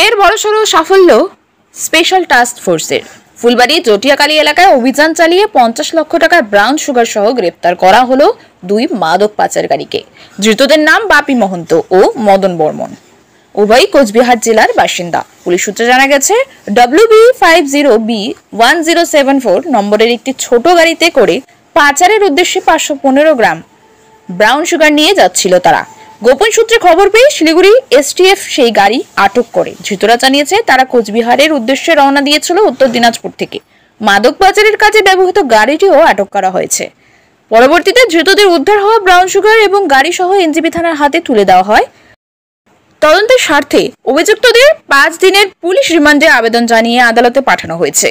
ফের বড়সড় সাফল্য স্পেশাল টাস্ক ফোর্সের। ফুলবাড়ি জটিয়াকালী এলাকায় অভিযান চালিয়ে 50 লক্ষ টাকার ব্রাউন সুগার সহ গ্রেপ্তার করা হলো 2 মাদক পাচারকারীকে। ধৃতদের নাম বাপি মহন্ত ও মদন বর্মন, উভয়ই কোচবিহার জেলার বাসিন্দা। পুলিশ সূত্রে জানা গেছে, WB50B1074 নম্বরের একটি ছোট গাড়িতে করে পাচারের উদ্দেশ্যে 515 গ্রাম ব্রাউন সুগার নিয়ে যাচ্ছিল তারা। গোপন সূত্রে খবর পেয়ে শিলিগুড়ি STF সেই গাড়ি আটক করে। ধৃতরা জানিয়েছে, তারা কোচবিহারের উদ্দেশ্যে রওনা দিয়েছিল উত্তর দিনাজপুর থেকে। মাদক পাচারের কাজে ব্যবহৃত গাড়িটিও আটক করা হয়েছে। পরবর্তীতে ধৃতদের উদ্ধার হওয়া ব্রাউন সুগার এবং গাড়ি সহ NJP থানার হাতে তুলে দেওয়া হয়। তদন্তের স্বার্থে অভিযুক্তদের 5 দিনের পুলিশ রিমান্ডে আবেদন জানিয়ে আদালতে পাঠানো হয়েছে।